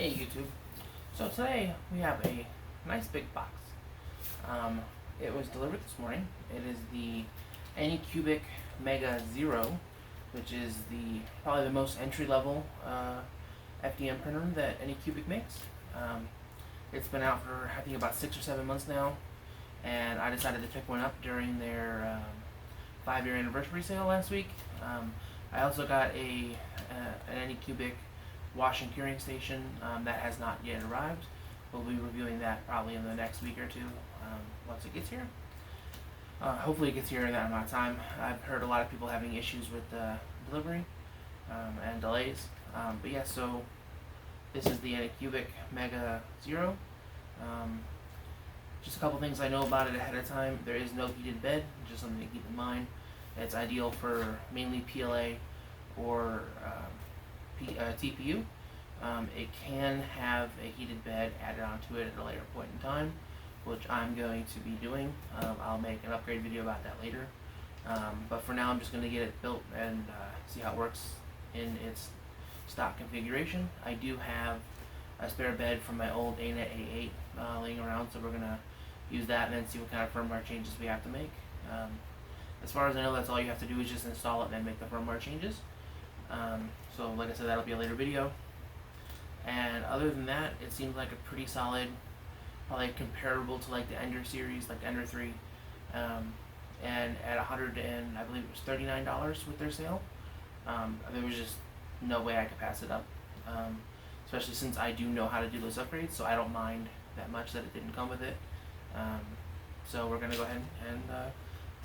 Hey YouTube. So today we have a nice big box. It was delivered this morning. It is the Anycubic Mega Zero, which is probably the most entry-level FDM printer that Anycubic makes. It's been out for I think about 6 or 7 months now, and I decided to pick one up during their 5-year anniversary sale last week. I also got an Anycubic wash and curing station that has not yet arrived. We'll be reviewing that probably in the next week or two once it gets here. Hopefully it gets here in that amount of time. I've heard a lot of people having issues with delivery and delays. But yeah, so this is the Anycubic Mega Zero. Just a couple things I know about it ahead of time. There is no heated bed, just something to keep in mind. It's ideal for mainly PLA or TPU. It can have a heated bed added onto it at a later point in time, which I'm going to be doing. I'll make an upgrade video about that later. But for now, I'm just going to get it built and see how it works in its stock configuration. I do have a spare bed from my old ANET A8 laying around, so we're going to use that and then see what kind of firmware changes we have to make. As far as I know, that's all you have to do is just install it and then make the firmware changes. So like I said, that'll be a later video. And other than that, it seems like a pretty solid, probably comparable to like the Ender series, like Ender 3. And at I believe it was $39 with their sale. There was just no way I could pass it up. Especially since I do know how to do those upgrades, so I don't mind that much that it didn't come with it. So we're going to go ahead and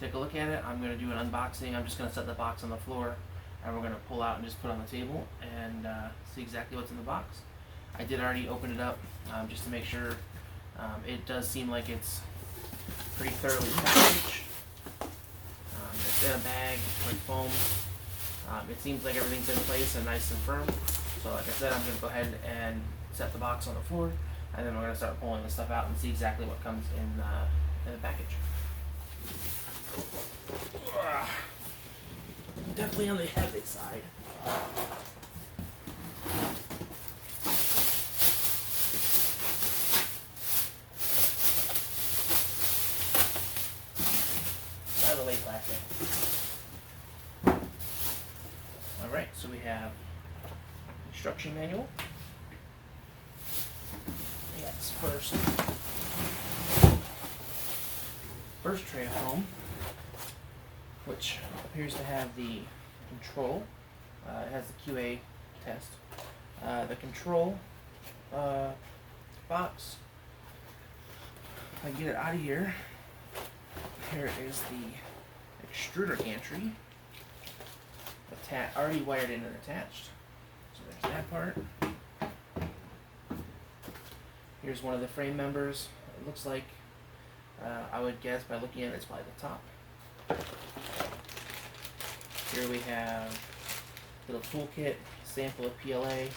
take a look at it. I'm going to do an unboxing. I'm just going to set the box on the floor, and we're going to pull out and just put it on the table and see exactly what's in the box. I did already open it up just to make sure. It does seem like it's pretty thoroughly packaged. It's in a bag with foam. It seems like everything's in place and nice and firm. So like I said, I'm going to go ahead and set the box on the floor, and then we're going to start pulling the stuff out and see exactly what comes in the package. Definitely on the heavy side. Out of the way, plastic. Alright, so we have instruction manual. Yes, first tray of foam, which appears to have the control. It has the QA test. The control box, if I get it out of here, here is the extruder gantry, already wired in and attached. So there's that part. Here's one of the frame members. It looks like, I would guess by looking at it, it's probably the top. Here we have a little toolkit, sample of PLA,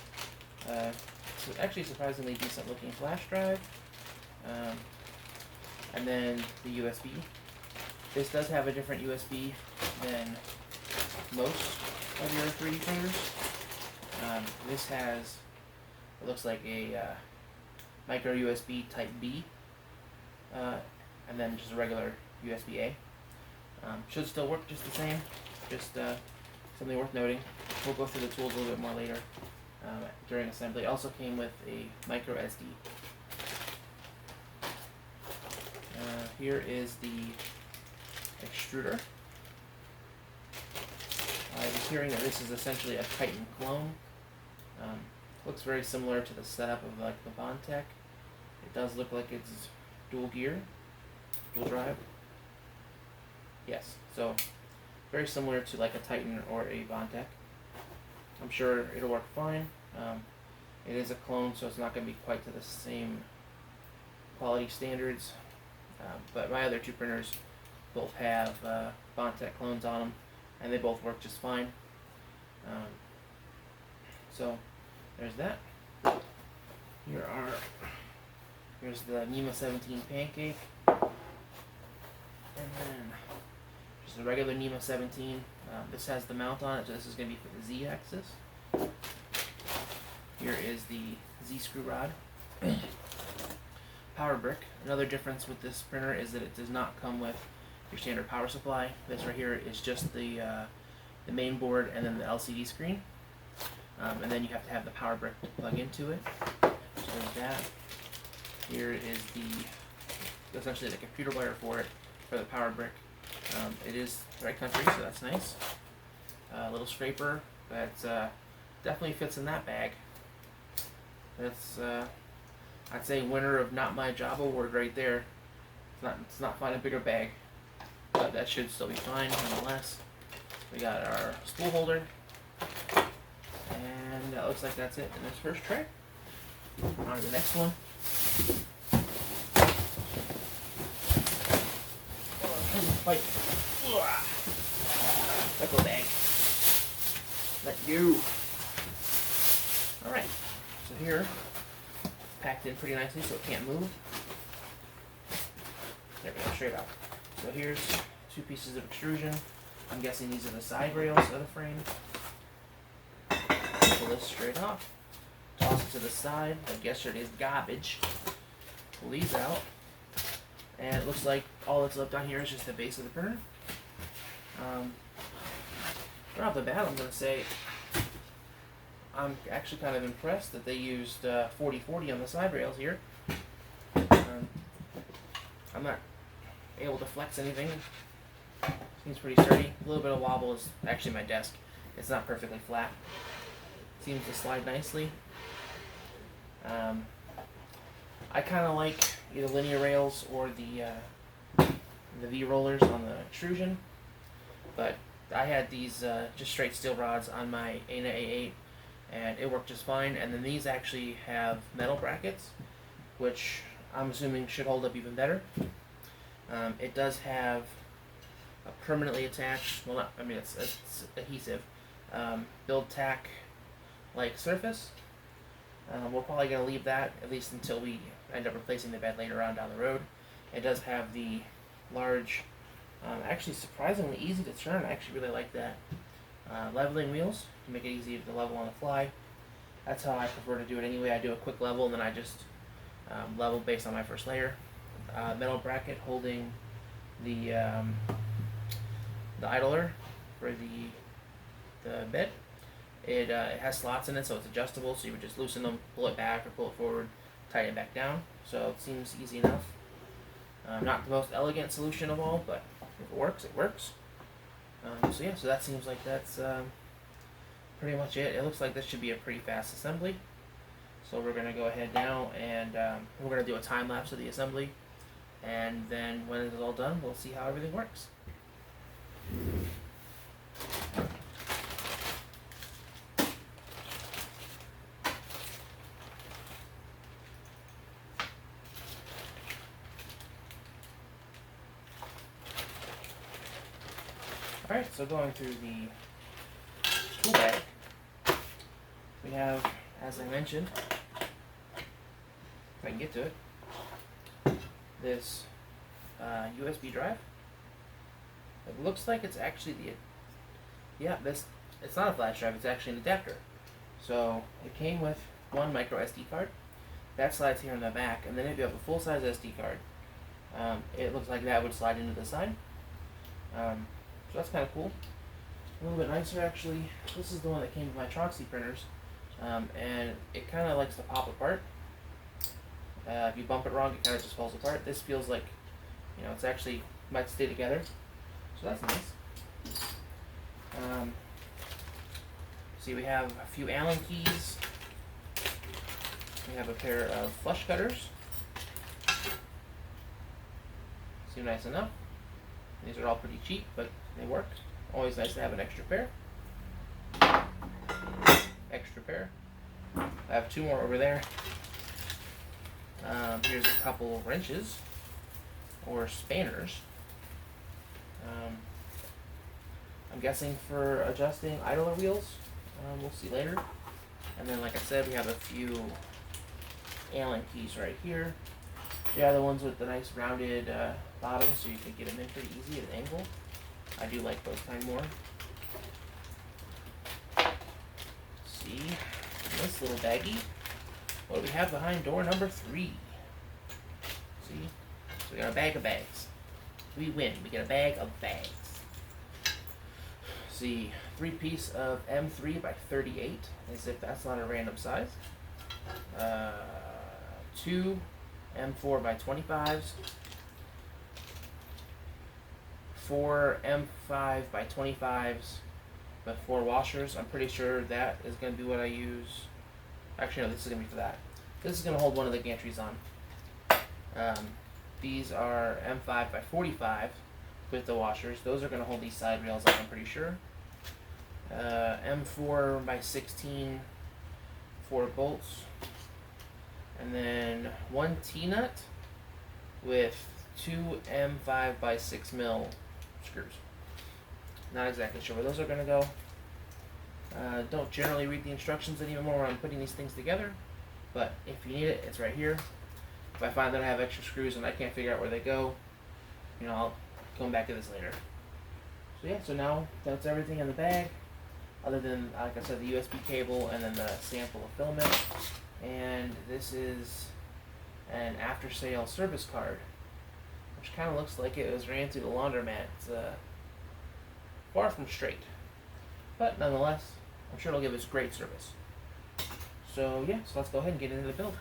so actually surprisingly decent looking flash drive, and then the USB. This does have a different USB than most of your 3D printers. This has, it looks like a micro USB type B, and then just a regular USB A. Should still work just the same, just something worth noting. We'll go through the tools a little bit more later during assembly. It also came with a micro SD. Here is the extruder. I was hearing that this is essentially a Titan clone. Looks very similar to the setup of like the Bondtech. It does look like it's dual gear, dual drive. Yes, so very similar to like a Titan or a Bondtech. I'm sure it'll work fine. It is a clone, so it's not going to be quite to the same quality standards. But my other two printers both have Bondtech clones on them, and they both work just fine. So there's that. Here's the NEMA 17 pancake, and then just a regular NEMA 17. This has the mount on it, so this is going to be for the Z-axis. Here is the Z screw rod. Power brick. Another difference with this printer is that it does not come with your standard power supply. This right here is just the main board and then the LCD screen. And then you have to have the power brick to plug into it. So there's that. Here is essentially the computer wire for it, for the power brick. It is right country, so that's nice. A little scraper that definitely fits in that bag. That's I'd say winner of Not My Job award right there. It's not finding a bigger bag, but that should still be fine nonetheless. We got our spool holder, and that looks like that's it in this first tray. On to the next one. Fight. Let go, bag. Let you. Alright, so here, packed in pretty nicely so it can't move. There we go, straight out. So here's 2 pieces of extrusion. I'm guessing these are the side rails of the frame. Pull this straight off. Toss it to the side, like yesterday's garbage. Pull these out. And it looks like all that's left on here is just the base of the printer. Right off the bat, I'm going to say I'm actually kind of impressed that they used 40/40 on the side rails here. I'm not able to flex anything. Seems pretty sturdy. A little bit of wobble is actually my desk. It's not perfectly flat. Seems to slide nicely. I kind of like either linear rails or the V rollers on the extrusion, but I had these just straight steel rods on my ANA A8, and it worked just fine. And then these actually have metal brackets, which I'm assuming should hold up even better. It does have a permanently attached, well, not, I mean it's adhesive, build tack like surface. We're probably going to leave that at least until we end up replacing the bed later on down the road. It does have the large, actually surprisingly easy to turn. I actually really like that. Leveling wheels to make it easy to level on the fly. That's how I prefer to do it anyway. I do a quick level and then I just level based on my first layer. Metal bracket holding the idler for the bed. It has slots in it, so it's adjustable, so you would just loosen them, pull it back or pull it forward, tighten it back down. So it seems easy enough. Not the most elegant solution of all, but if it works, it works. So yeah, so that seems like that's pretty much it. It looks like this should be a pretty fast assembly. So we're going to go ahead now and we're going to do a time lapse of the assembly. And then when it is all done, we'll see how everything works. Alright, so going through the tool bag, we have, as I mentioned, if I can get to it, this USB drive. It looks like it's actually it's not a flash drive, it's actually an adapter. So it came with one micro SD card. That slides here in the back, and then if you have a full-size SD card, it looks like that would slide into the side. So that's kind of cool. A little bit nicer actually. This is the one that came with my Troxy printers, and it kind of likes to pop apart. If you bump it wrong, it kind of just falls apart. This feels like, it's actually might stay together. So that's nice. See, we have a few Allen keys. We have a pair of flush cutters. Seem nice enough. These are all pretty cheap, but they work. Always nice to have an extra pair. Extra pair. I have 2 more over there. Here's a couple wrenches or spanners. I'm guessing for adjusting idler wheels. We'll see later. And then, like I said, we have a few Allen keys right here. They are the ones with the nice rounded bottom, so you can get them in pretty easy at an angle. I do like those kind more. Let's see. this little baggie, what do we have behind door number 3? See? So we got a bag of bags. We win. We get a bag of bags. See, 3-piece of M3 by 38, as if that's not a random size. 2 M4 by 25s. 4 M5 by 25s. But 4 washers. I'm pretty sure that is going to be what I use. Actually, no, this is going to be for that. This is going to hold one of the gantries on. These are M5 by 45 with the washers. Those are going to hold these side rails on, I'm pretty sure. M4 by 16, 4 bolts. And then 1 T-nut with 2 M5 by 6 mil screws. Not exactly sure where those are going to go. Don't generally read the instructions anymore when I'm putting these things together, but if you need it, it's right here. If I find that I have extra screws and I can't figure out where they go, I'll come back to this later. So yeah, so now that's everything in the bag, other than, like I said, the USB cable and then the sample of filament. And this is an after-sale service card, which kind of looks like it was ran through the laundromat. It's far from straight, but nonetheless, I'm sure it'll give us great service. So yeah, so let's go ahead and get into the build.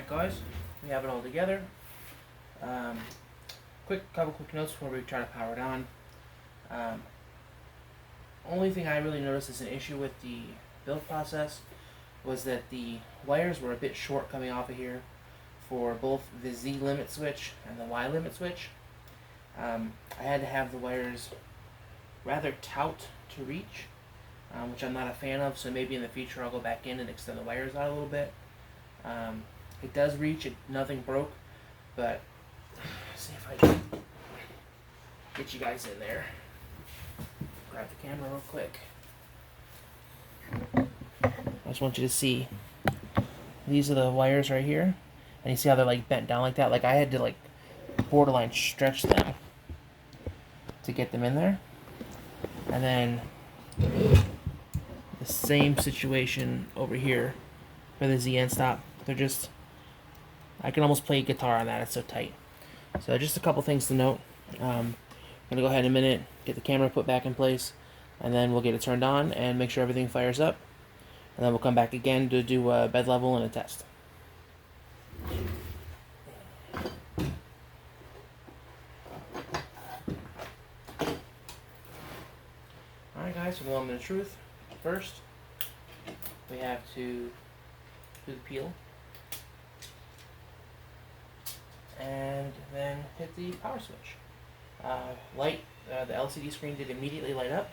Guys, we have it all together. Couple quick notes before we try to power it on. Only thing I really noticed as an issue with the build process was that the wires were a bit short coming off of here for both the Z limit switch and the Y limit switch. I had to have the wires rather taut to reach, which I'm not a fan of, so maybe in the future I'll go back in and extend the wires out a little bit. It does reach, nothing broke, but let's see if I can get you guys in there. Grab the camera real quick. I just want you to see, these are the wires right here, and you see how they're like bent down like that? Like I had to like borderline stretch them to get them in there. And then the same situation over here for the Z end stop. They're just, I can almost play guitar on that, it's so tight. So just a couple things to note. I'm going to go ahead in a minute, get the camera put back in place, and then we'll get it turned on and make sure everything fires up. And then we'll come back again to do a bed level and a test. Alright guys, so the moment of truth. First, we have to do the peel. And then hit the power switch. The LCD screen did immediately light up,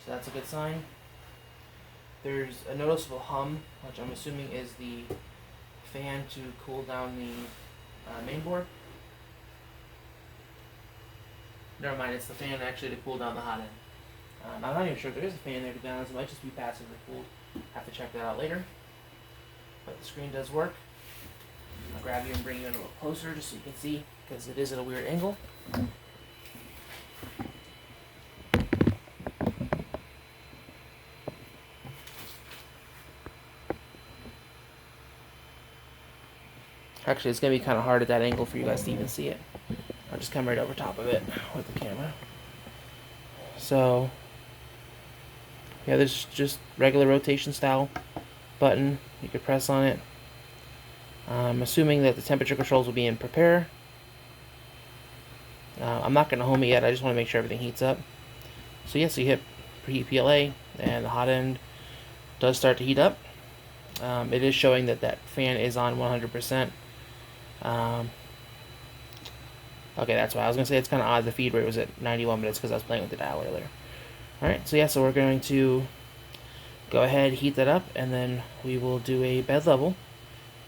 so that's a good sign. there's a noticeable hum, which I'm assuming is the fan to cool down the main board. Never mind, it's the fan actually to cool down the hot end. I'm not even sure if there is a fan there, to be honest. It might just be passively cooled. Have to check that out later. But the screen does work. I'll grab you and bring you in a little closer just so you can see, because it is at a weird angle. Actually, it's going to be kind of hard at that angle for you guys to even see it. I'll just come right over top of it with the camera. So, yeah, there's just regular rotation style button. You could press on it. I'm assuming that the temperature controls will be in prepare. I'm not going to home it yet. I just want to make sure everything heats up. So yes, you hit preheat PLA, and the hot end does start to heat up. It is showing that that fan is on 100%. Okay, that's why I was going to say it's kind of odd the feed rate was at 91 minutes because I was playing with the dial earlier. Alright, so yeah, so we're going to go ahead, heat that up, and then we will do a bed level.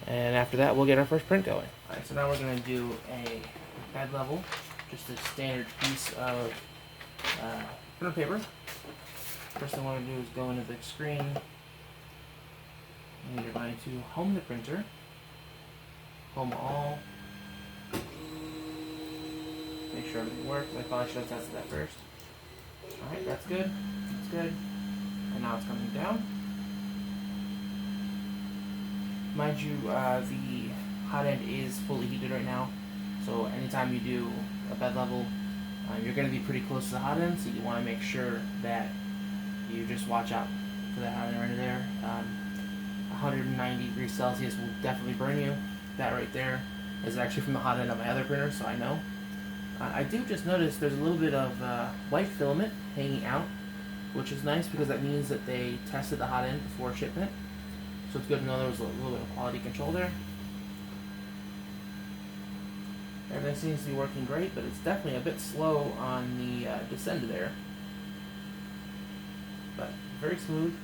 And after that, we'll get our first print going. Alright, so now we're going to do a bed level, just a standard piece of printer paper. First thing I want to do is go into the screen, and you're going to home the printer, home all, make sure everything works. I probably should have tested that first. Alright, that's good. That's good. And now it's coming down. Mind you, the hot end is fully heated right now, so anytime you do a bed level, you're going to be pretty close to the hot end, so you want to make sure that you just watch out for that hot end right there. 190 degrees Celsius will definitely burn you. That right there is actually from the hot end of my other printer, so I know. I do just notice there's a little bit of white filament hanging out, which is nice because that means that they tested the hot end before shipment. So it's good to know there was a little bit of quality control there. Everything seems to be working great, but it's definitely a bit slow on the descend there. But very smooth.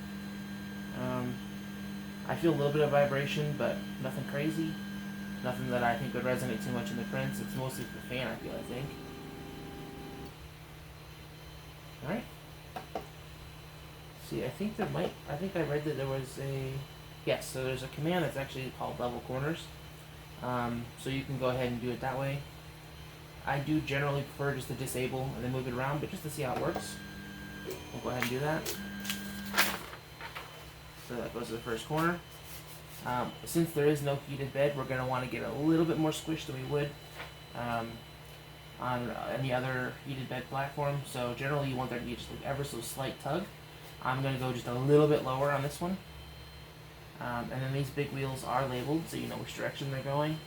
I feel a little bit of vibration, but nothing crazy. Nothing that I think would resonate too much in the prints. It's mostly the fan, I think. Alright. See, I think I read that there was a... Yes, so there's a command that's actually called level corners. So you can go ahead and do it that way. I do generally prefer just to disable and then move it around, but just to see how it works, we'll go ahead and do that. So that goes to the first corner. Since there is no heated bed, we're going to want to get a little bit more squish than we would on any other heated bed platform. So generally you want there to be just an ever so slight tug. I'm going to go just a little bit lower on this one. And then these big wheels are labeled, so you know which direction they're going.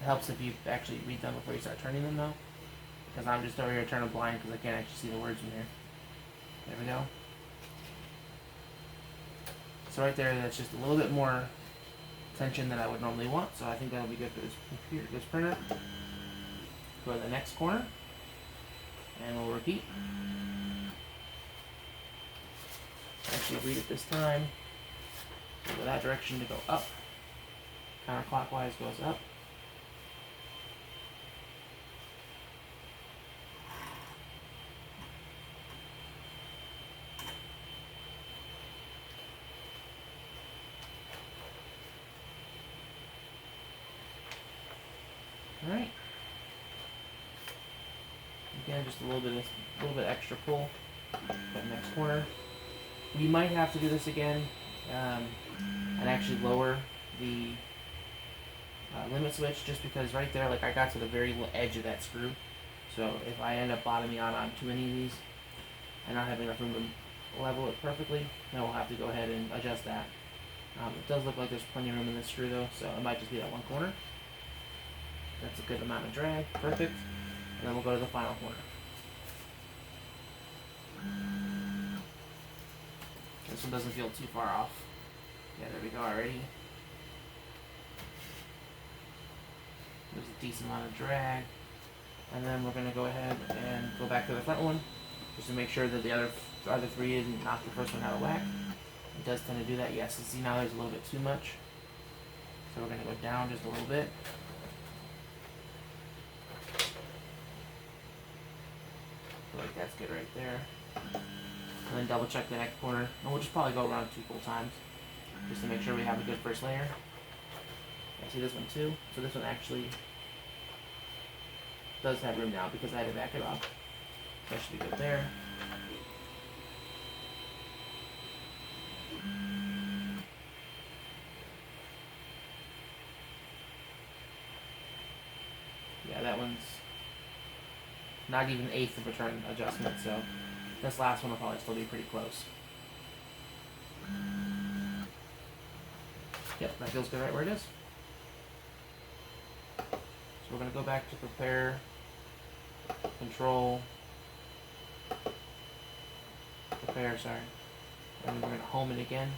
It helps if you actually read them before you start turning them, though. Because I'm just over here turning blind because I can't actually see the words in here. There we go. So right there, that's just a little bit more tension than I would normally want. So I think that'll be good for this computer, this printer. Go to the next corner, and we'll repeat. Actually, read it this time. Go that direction to go up. Counterclockwise goes up. All right. Again, just a little bit extra pull. That next corner. We might have to do this again and actually lower the limit switch, just because right there, like I got to the very edge of that screw. So if I end up bottoming out on too many of these and not having enough room to level it perfectly, then we'll have to go ahead and adjust that. It does look like there's plenty of room in this screw though, so it might just be that one corner. That's a good amount of drag, perfect. And then we'll go to the final corner. This one doesn't feel too far off. Yeah, there we go already. There's a decent amount of drag. And then we're going to go ahead and go back to the front one just to make sure that the other three didn't knock the first one out of whack. It does tend to do that. Yes, see now there's a little bit too much. So we're going to go down just a little bit. I feel like that's good right there. And then double check the neck corner. And we'll just probably go around 2 full times just to make sure we have a good first layer. I see this one too. So this one actually does have room now because I had to back it off. That should be good there. Yeah, that one's not even 1/8 of a turn adjustment, so this last one will probably still be pretty close. Yep, that feels good right where it is. So we're going to go back to prepare, control, prepare, sorry. And we're going to home it again,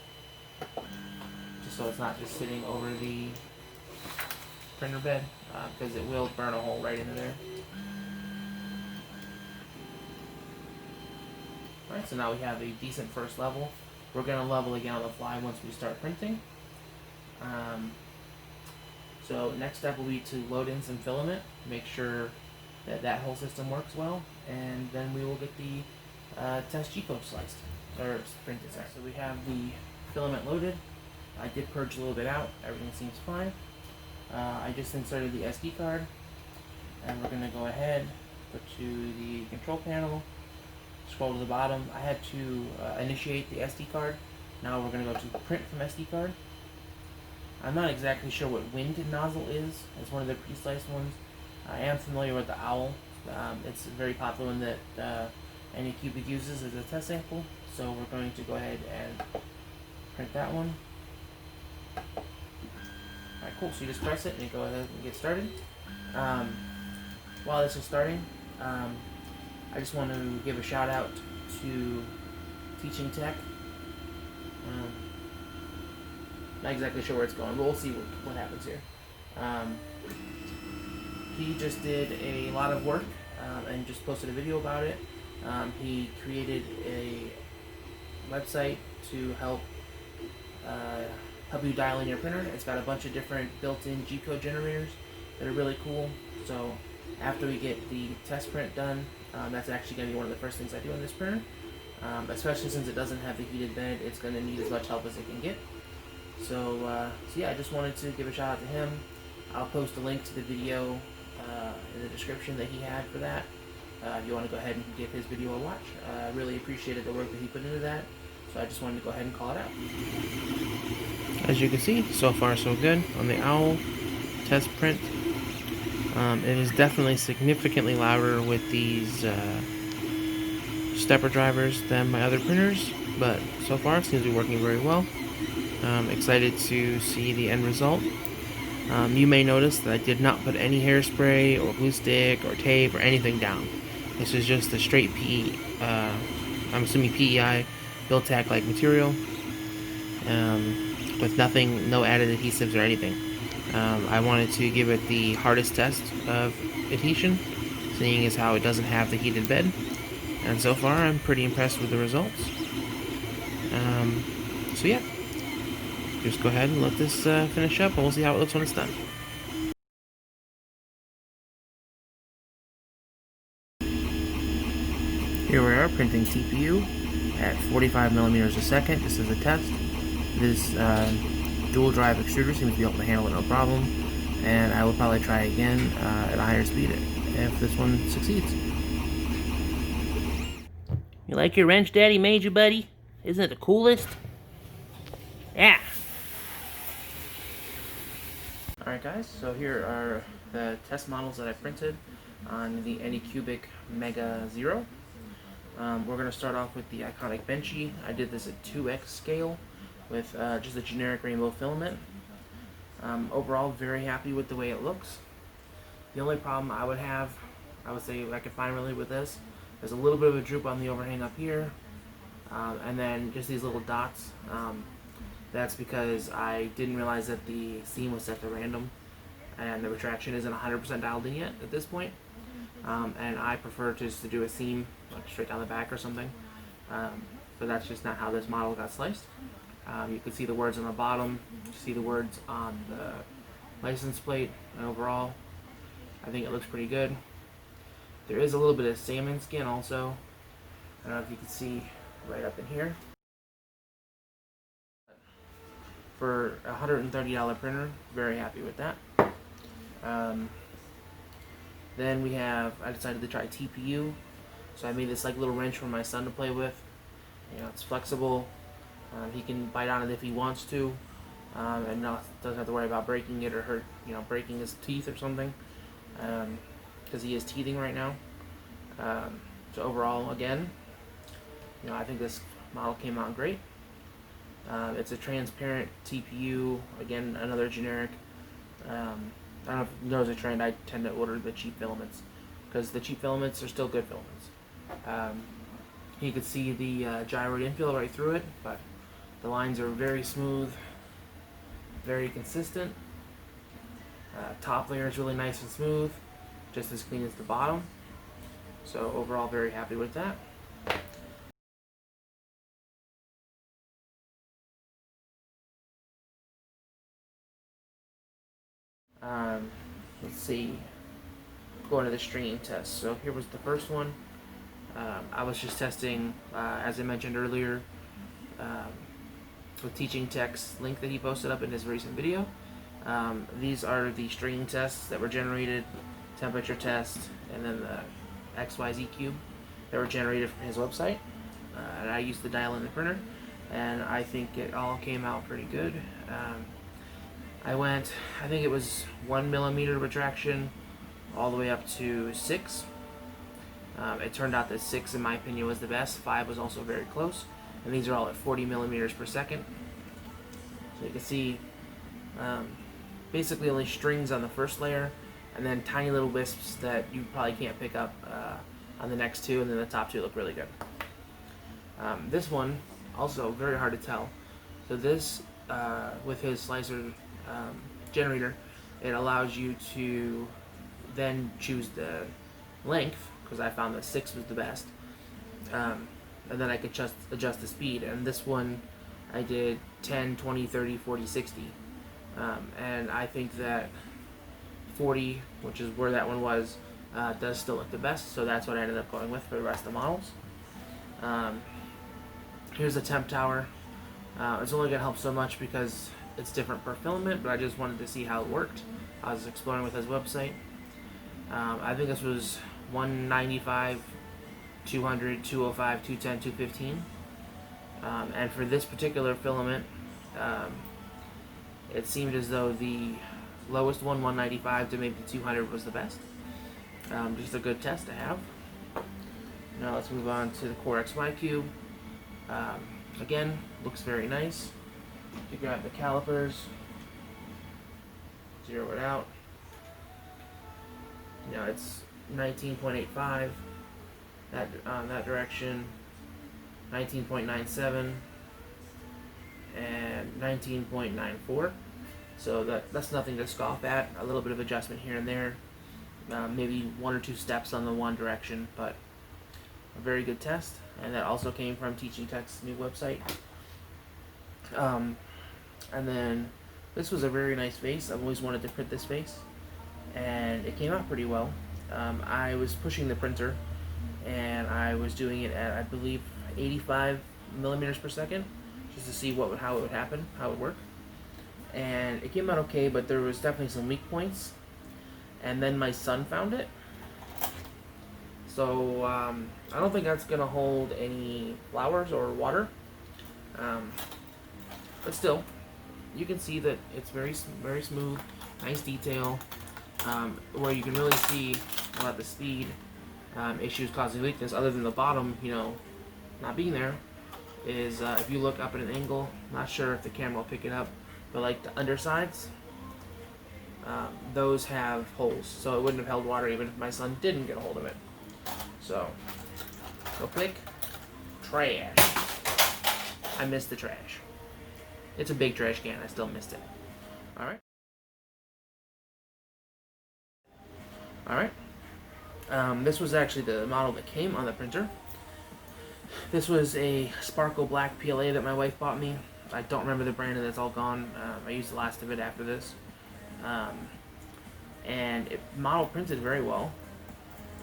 just so it's not just sitting over the printer bed, because it will burn a hole right into there. Alright, so now we have a decent first level. We're going to level again on the fly once we start printing. So next step will be to load in some filament, make sure that that whole system works well, and then we will get the test G-code sliced, or printed. Sorry. So we have the filament loaded. I did purge a little bit out, everything seems fine. I just inserted the SD card, and we're going to go ahead, go to the control panel, scroll to the bottom. I had to initiate the SD card. Now we're going to go to print from SD card. I'm not exactly sure what wind nozzle is. It's one of the pre-sliced ones. I am familiar with the owl. It's a very popular one that Anycubic uses as a test sample. So we're going to go ahead and print that one. Alright, cool. So you just press it and you go ahead and get started. While this is starting, I just want to give a shout out to Teaching Tech. Not exactly sure where it's going, but we'll see what happens here. He just did a lot of work and just posted a video about it. He created a website to help you dial in your printer. It's got a bunch of different built-in G-code generators that are really cool. So after we get the test print done, that's actually going to be one of the first things I do on this printer. Especially since it doesn't have the heated bed, it's going to need as much help as it can get. So yeah, I just wanted to give a shout out to him. I'll post a link to the video in the description that he had for that. If you want to go ahead and give his video a watch. I really appreciated the work that he put into that. So I just wanted to go ahead and call it out. As you can see, so far so good on the OWL test print. It is definitely significantly louder with these stepper drivers than my other printers, but so far it seems to be working very well. Excited to see the end result. You may notice that I did not put any hairspray or glue stick or tape or anything down. This is just a straight I'm assuming PEI Build-Tack-like material with nothing, no added adhesives or anything. I wanted to give it the hardest test of adhesion, seeing as how it doesn't have the heated bed. And so far I'm pretty impressed with the results. So yeah. Just go ahead and let this finish up, and we'll see how it looks when it's done. Here we are printing TPU at 45 millimeters a second, just as a test. This dual drive extruder seems to be able to handle it no problem, and I will probably try again at a higher speed if this one succeeds. You like your wrench Daddy made you, buddy? Isn't it the coolest? Yeah! Alright guys, so here are the test models that I printed on the Anycubic Mega Zero. We're going to start off with the iconic Benchy. I did this at 2x scale with just a generic rainbow filament. Overall, very happy with the way it looks. The only problem I would say I could find really with this, there's a little bit of a droop on the overhang up here, and then just these little dots. That's because I didn't realize that the seam was set to random. and the retraction isn't 100% dialed in yet at this point. And I prefer just to do a seam like straight down the back or something, but that's just not how this model got sliced. You can see the words on the bottom, you see the words on the license plate, and overall I think it looks pretty good. There is a little bit of salmon skin also. I don't know if you can see right up in here. For a $130 printer, very happy with that. Then I decided to try TPU. So I made this like little wrench for my son to play with. It's flexible. He can bite on it if he wants to, and doesn't have to worry about breaking it or breaking his teeth or something, because he is teething right now. So overall, again, I think this model came out great. It's a transparent TPU, again, another generic. I don't know if you notice a trend, I tend to order the cheap filaments, because the cheap filaments are still good filaments. You can see the gyroid infill right through it, but the lines are very smooth, very consistent. Top layer is really nice and smooth, just as clean as the bottom. So overall, very happy with that. Let's see, going to the stringing test. So here was the first one. I was just testing, as I mentioned earlier, with Teaching Tech's link that he posted up in his recent video. These are the stringing tests that were generated, temperature test, and then the XYZ cube that were generated from his website. And I used the dial in the printer, and I think it all came out pretty good. I think it was 1 millimeter retraction all the way up to 6. It turned out that 6, in my opinion, was the best. 5 was also very close, and these are all at 40 millimeters per second. So you can see basically only strings on the first layer, and then tiny little wisps that you probably can't pick up on the next two, and then the top two look really good. This one, also very hard to tell. So this, with his slicer generator, it allows you to then choose the length, because I found that 6 was the best, and then I could adjust the speed. And this one I did 10, 20, 30, 40, 60, and I think that 40, which is where that one was, does still look the best, so that's what I ended up going with for the rest of the models. Here's the temp tower. It's only going to help so much because it's different per filament, but I just wanted to see how it worked. I was exploring with his website. I think this was 195, 200, 205, 210, 215. And for this particular filament, it seemed as though the lowest one, 195 to maybe 200, was the best. Just a good test to have. Now let's move on to the Core XY cube. Again, looks very nice. You grab the calipers, zero it out. It's 19.85 that direction, 19.97, and 19.94. So that's nothing to scoff at. A little bit of adjustment here and there, maybe 1 or 2 steps on the one direction, but a very good test. And that also came from Teaching Tech's new website. And then this was a very nice vase. I've always wanted to print this vase, and it came out pretty well. I was pushing the printer, and I was doing it at, I believe, 85 millimeters per second, just to see how it would happen, how it would work. And it came out okay, but there was definitely some weak points. And then my son found it. So I don't think that's gonna hold any flowers or water. But still, you can see that it's very, very smooth, nice detail. Where you can really see the speed issues causing weakness, other than the bottom, not being there, is if you look up at an angle. Not sure if the camera will pick it up, but like the undersides, those have holes, so it wouldn't have held water even if my son didn't get a hold of it. So, go quick. Trash. I missed the trash. It's a big trash can. I still missed it. Alright. Alright. This was actually the model that came on the printer. This was a sparkle black PLA that my wife bought me. I don't remember the brand, and it's all gone. I used the last of it after this. And it model printed very well.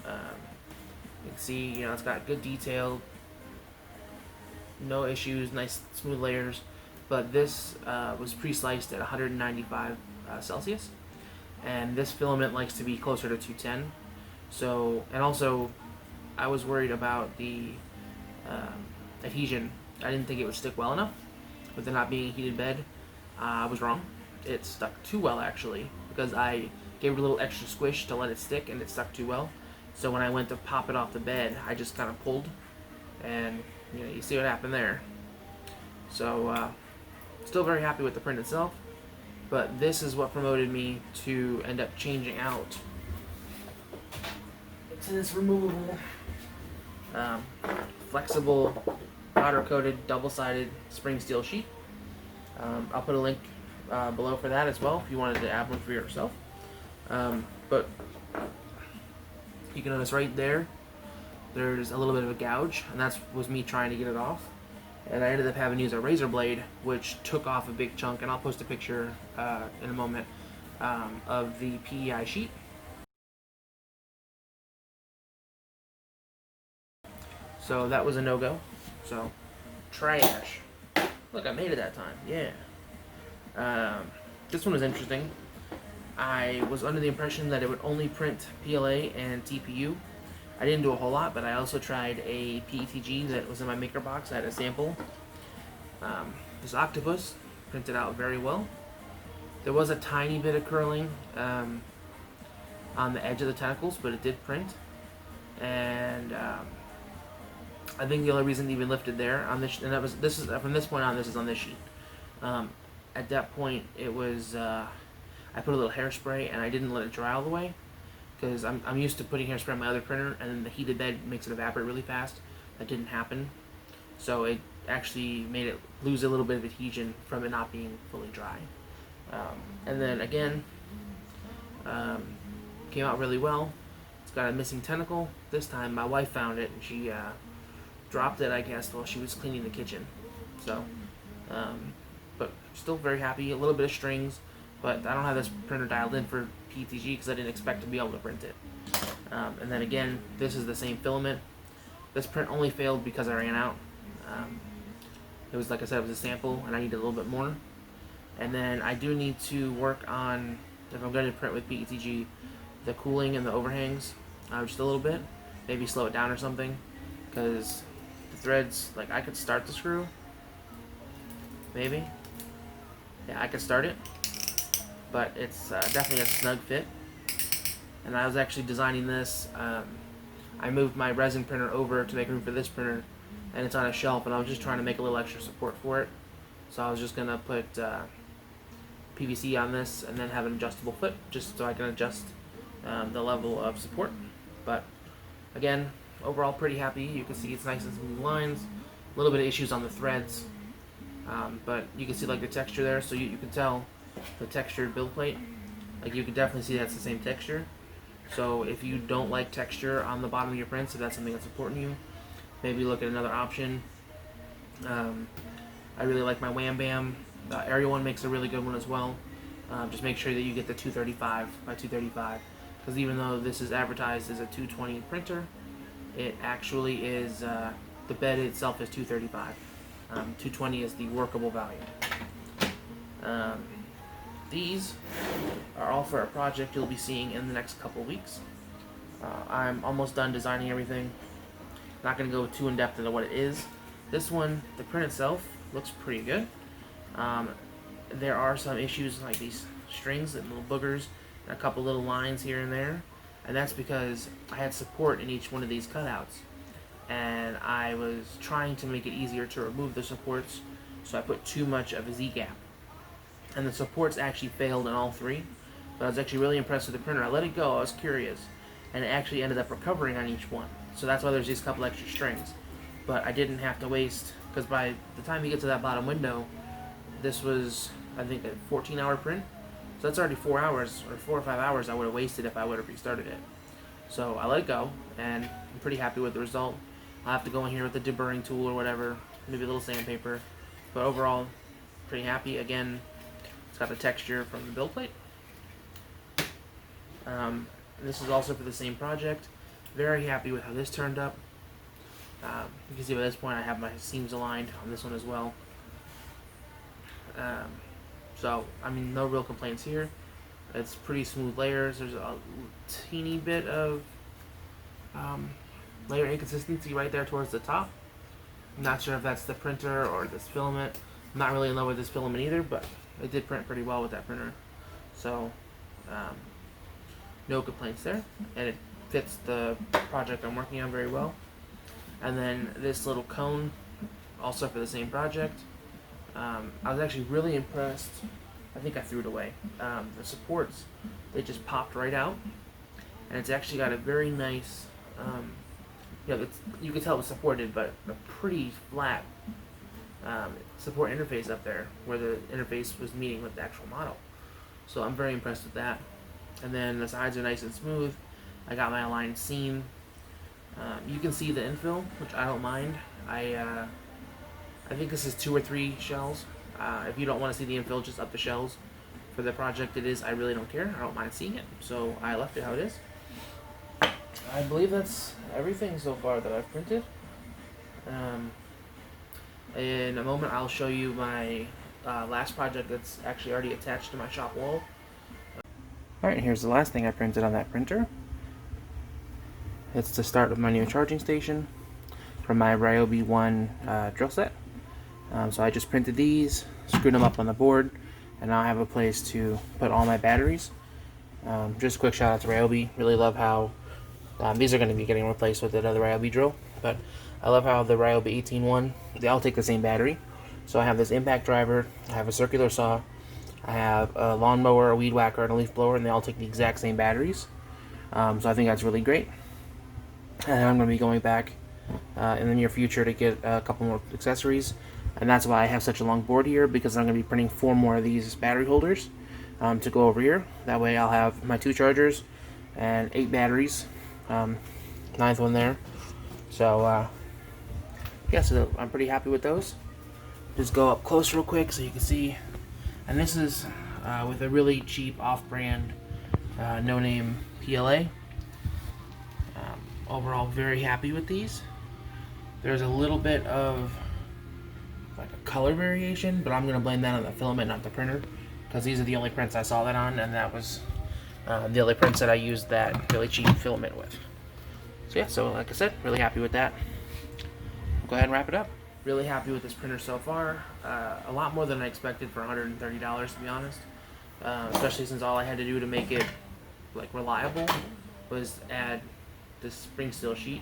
You can see, you know, it's got good detail, no issues, nice smooth layers. But this was pre-sliced at 195 Celsius, and this filament likes to be closer to 210. So, and also, I was worried about the adhesion. I didn't think it would stick well enough with it not being a heated bed. I was wrong. It stuck too well, actually, because I gave it a little extra squish to let it stick, and it stuck too well. So when I went to pop it off the bed, I just kind of pulled, and you know, you see what happened there. So still very happy with the print itself, but this is what promoted me to end up changing out to this removable, flexible, powder-coated, double-sided spring steel sheet. I'll put a link below for that as well if you wanted to add one for yourself. But you can notice right there, there's a little bit of a gouge, and that was me trying to get it off. And I ended up having to use a razor blade, which took off a big chunk, and I'll post a picture in a moment of the PEI sheet. So that was a no-go. So, trash. Look, I made it that time. Yeah. This one was interesting. I was under the impression that it would only print PLA and TPU. I didn't do a whole lot, but I also tried a PETG that was in my maker box. I had a sample. This Octopus printed out very well. There was a tiny bit of curling on the edge of the tentacles, but it did print. And I think the only reason it even lifted there on this, and this is from this point on. This is on this sheet. At that point, it was. I put a little hairspray, and I didn't let it dry all the way, because I'm used to putting hairspray on my other printer, and then the heated bed makes it evaporate really fast. That didn't happen, so it actually made it lose a little bit of adhesion from it not being fully dry. And then again, came out really well. It's got a missing tentacle. This time my wife found it, and she dropped it, I guess, while she was cleaning the kitchen. So, but still very happy. A little bit of strings. But I don't have this printer dialed in for PETG because I didn't expect to be able to print it. And then again, this is the same filament. This print only failed because I ran out. It was, like I said, it was a sample, and I needed a little bit more. And then I do need to work on, if I'm going to print with PETG, the cooling and the overhangs just a little bit. Maybe slow it down or something, because the threads, like, I could start the screw. Maybe. Yeah, I could start it. But it's definitely a snug fit. And I was actually designing this. I moved my resin printer over to make room for this printer, and it's on a shelf, and I was just trying to make a little extra support for it. So I was just going to put PVC on this and then have an adjustable foot, just so I can adjust the level of support. But again, overall pretty happy. You can see it's nice and smooth lines. A little bit of issues on the threads, but you can see like the texture there, so you can tell the textured build plate. Like, you can definitely see that's the same texture. So if you don't like texture on the bottom of your prints, if that's something that's important to you, maybe look at another option. I really like my Wham Bam. The Ariel one makes a really good one as well. Just make sure that you get the 235 by 235, because even though this is advertised as a 220 printer, it actually is, the bed itself is 235. 220 is the workable value. These are all for a project you'll be seeing in the next couple weeks. I'm almost done designing everything. Not going to go too in-depth into what it is. This one, the print itself, looks pretty good. There are some issues like these strings and little boogers and a couple little lines here and there. And that's because I had support in each one of these cutouts. And I was trying to make it easier to remove the supports, so I put too much of a Z-gap. And the supports actually failed in all three. But I was actually really impressed with the printer. I let it go, I was curious, and it actually ended up recovering on each one. So that's why there's these couple extra strings. But I didn't have to waste, because by the time you get to that bottom window, this was, I think, a 14-hour print. So that's already 4 hours, or 4 or 5 hours I would have wasted if I would have restarted it. So I let it go, and I'm pretty happy with the result. I'll have to go in here with a deburring tool or whatever, maybe a little sandpaper, but overall, pretty happy. Again, it's got the texture from the build plate. This is also for the same project. Very happy with how this turned up. You can see by this point I have my seams aligned on this one as well. So, I mean, no real complaints here. It's pretty smooth layers. There's a teeny bit of layer inconsistency right there towards the top. I'm not sure if that's the printer or this filament. I'm not really in love with this filament either, but it did print pretty well with that printer. So, no complaints there. And it fits the project I'm working on very well. And then this little cone, also for the same project. I was actually really impressed. I think I threw it away. The supports, they just popped right out. And it's actually got a very nice, you can tell it was supported, but a pretty flat support interface up there where the interface was meeting with the actual model. So I'm very impressed with that. And then the sides are nice and smooth. I got my aligned seam. You can see the infill, which I don't mind. I think this is 2 or 3 shells. If you don't want to see the infill, just up the shells. For the project it is, I really don't care. I don't mind seeing it. So I left it how it is. I believe that's everything so far that I've printed. In a moment I'll show you my last project that's actually already attached to my shop wall. Alright, here's the last thing I printed on that printer. It's the start of my new charging station from my Ryobi 1 drill set. So I just printed these, screwed them up on the board, and now I have a place to put all my batteries. Just a quick shout out to Ryobi. Really love how these are going to be getting replaced with another Ryobi drill, but I love how the Ryobi 18-1, they all take the same battery. So I have this impact driver, I have a circular saw, I have a lawnmower, a weed whacker, and a leaf blower, and they all take the exact same batteries. So I think that's really great. And I'm going to be going back in the near future to get a couple more accessories. And that's why I have such a long board here, because I'm going to be printing 4 more of these battery holders to go over here. That way I'll have my 2 chargers and 8 batteries. 9th one there. So, yeah, so I'm pretty happy with those. Just go up close real quick so you can see. And this is with a really cheap off-brand, no-name PLA. Overall, very happy with these. There's a little bit of like a color variation, but I'm going to blame that on the filament, not the printer, because these are the only prints I saw that on, and that was the only prints that I used that really cheap filament with. So yeah, so like I said, really happy with that. Go ahead and wrap it up. Really happy with this printer so far. A lot more than I expected for $130, to be honest. Especially since all I had to do to make it like reliable was add this spring steel sheet.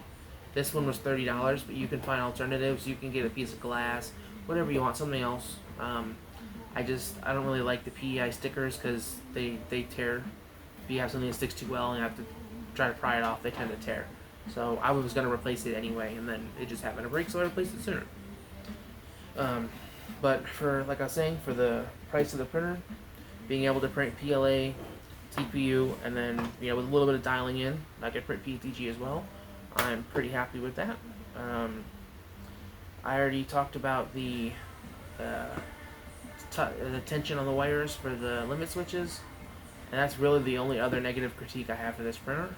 This one was $30, but you can find alternatives. You can get a piece of glass, whatever you want, something else. I don't really like the PEI stickers because they tear. If you have something that sticks too well and you have to try to pry it off, they tend to tear. So I was going to replace it anyway, and then it just happened to break, so I replaced it sooner. But for, like I was saying, for the price of the printer, being able to print PLA, TPU, and then with a little bit of dialing in, I could print PETG as well. I'm pretty happy with that. I already talked about the tension on the wires for the limit switches, and that's really the only other negative critique I have for this printer.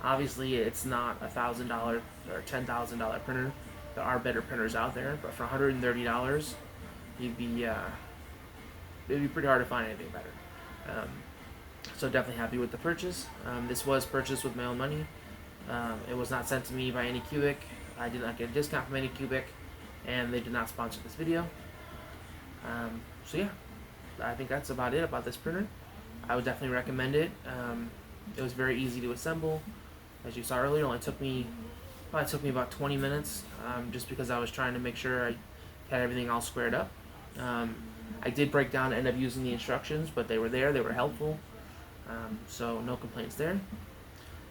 Obviously, it's not $1,000 or $10,000 printer. There are better printers out there, but for $130, it'd be pretty hard to find anything better. So definitely happy with the purchase. This was purchased with my own money. It was not sent to me by Anycubic. I did not get a discount from Anycubic, and they did not sponsor this video. So yeah, I think that's about it about this printer. I would definitely recommend it. It was very easy to assemble. As you saw earlier, it probably took me about 20 minutes, just because I was trying to make sure I had everything all squared up. I did break down and end up using the instructions, but they were there, they were helpful. So no complaints there.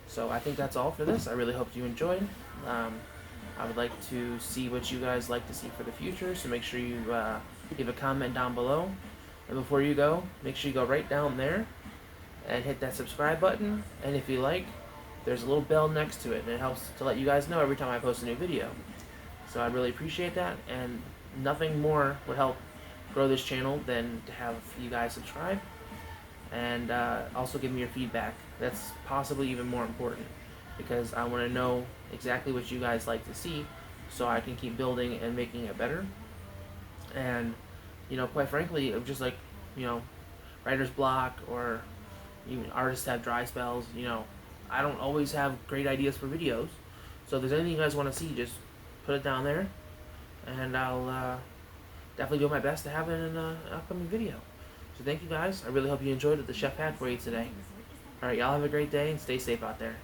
So I think that's all for this. I really hope you enjoyed. I would like to see what you guys like to see for the future, so make sure you leave a comment down below. And before you go, make sure you go right down there and hit that subscribe button. And if you like, there's a little bell next to it, and it helps to let you guys know every time I post a new video. So I'd really appreciate that, and nothing more would help grow this channel than to have you guys subscribe, and also give me your feedback. That's possibly even more important, because I want to know exactly what you guys like to see, so I can keep building and making it better. And quite frankly, just like writer's block, or even artists have dry spells. I don't always have great ideas for videos, so if there's anything you guys want to see, just put it down there, and I'll definitely do my best to have it in an upcoming video. So thank you guys. I really hope you enjoyed what the chef had for you today. Alright, y'all have a great day and stay safe out there.